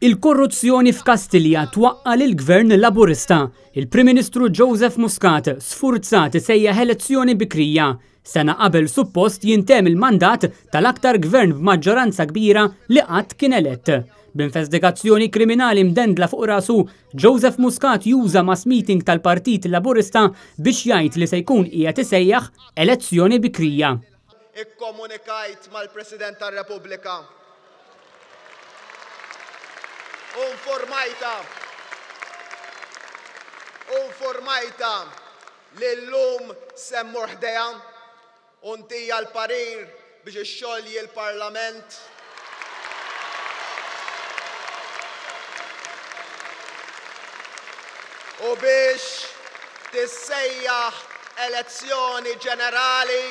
Il-korruzzjoni f'Kastilja twaqqa lill-Gvern Laburista. Il-Prim Ministru Joseph Muscat sfurzat isejjaħ elezzjoni bikrija. Sena qabel suppost jintemm il-mandat tal-aktar gvern b'maġġoranza kbira li qatt kien elett. B'investigazzjoni kriminali mdendla fuq rasu, Joseph Muscat juża mass meeting tal-Partit Laburista biex jgħid li se jkun qiegħed isejjaħ elezzjoni bikrija. Ikkomunikajt mal-President tar-Repubblika. Informajta li l-lum semmur ħdeja untija l-parir biex ixxolli l-Parlament. U biex tissejjaħ elezzjoni ġenerali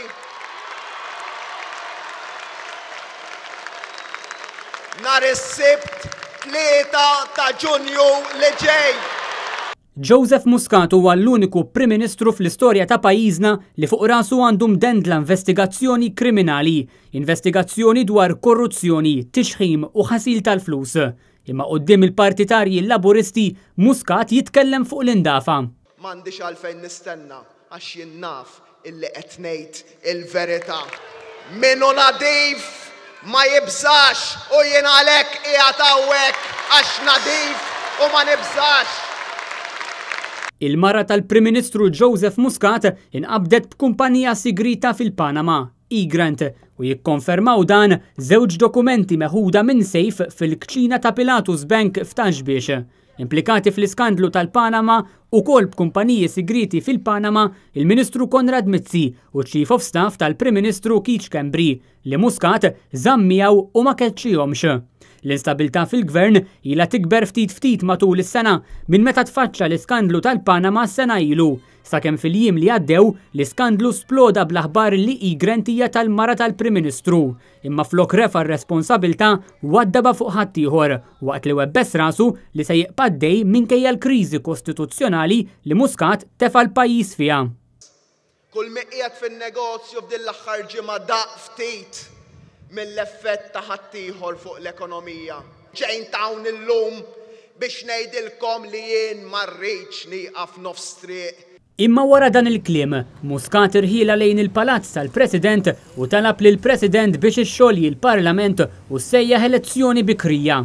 nhar is-Sibt 3 ta' Ġunju li ġej. Joseph Muscat huwa l-uniku Prim Ministru fl-istorja ta' pajjiżna li fuq rasu għandu mdendla investigazzjoni kriminali, investigazzjoni dwar korruzzjoni, tixħim u ħasil tal-flus. Imma quddiem il-partitarji Laburisti Muscat jitkellem fuq l-indafa. M'għandix għalfejn nistenna għax jien naf illi qed ngħid il-verità. Minu nadif ma jibżax u jien għalhekk qiegħed hawnhekk għax nadif u ma nibżax. Il-mara tal-Prim Ministru Joseph Muscat inqabdet b'kumpanija sigrita fil-Panama, E-Grant, u jikkonfermaw dan żewġ dokumenti meħuda minn sejf fil-kċina ta' Pilatus Bank f'Taxbiex. Implikati fl-iskandlu tal-Panama u kol b'kumpaniji sigriti fil-Panama il-Ministru Konrad Mizzi u Chief of Staff tal-Prim Ministru Keith Schembri li Muscat żammijaw u ma keċċihomx. L-instabilità fil-gvern ilha tikber ftit matul is-sena minn meta tfaċċa l-iskandlu tal-Panama sena ilu, sakemm fil-jiem li għaddew l-iskandlu sploda bl-aħbar li E-Grant hija tal-mara tal-Prim Ministru, imma flok refa' r-responsabbiltà waddaba fuq ħadd ieħor waqt li webbes rasu li se jibqa' għaddej minkejja l-kriżi kostituzzjonali li Muscat tefa' l-pajjiż fiha. Kull min qiegħed fin-negozju f'din l-aħħar ġimgħa daq ftit mill-effett ta' ħaddieħor fuq l-ekonomija. Ġejn hawn illum biex ngħidilkom li jien ma rridx nieqaf nofs triq. Imma wara dan il-kliem, Muscat irħiela lejn il-Palazz tal-President u talab lill-President biex ixxolli l-Parlament u sejjaħ elezzjoni bikrija.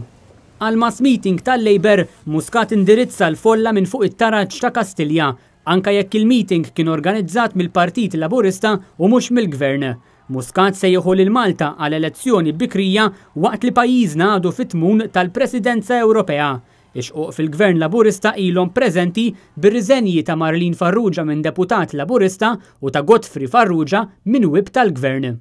Għal mass meeting tal-Labor, Muscat indirizza l-folla minn fuq it-taraġġ ta' Kastilja, anka jekk il-meeting kien organizzat mill-Partit Laburista u mhux mill-Gvern. Muscat sejjaħu lil Malta għal elezzjoni bikrija waqt li pajjiżna għadu fit-tmum tal-Presidenza Ewropea. Ix-xuq fil-Gvern Laburista ilhom preżenti bir-riżenji ta' Marlene Farrugia minn deputat Laburista u ta' Godfrey Farrugia minn wib tal-Gvern.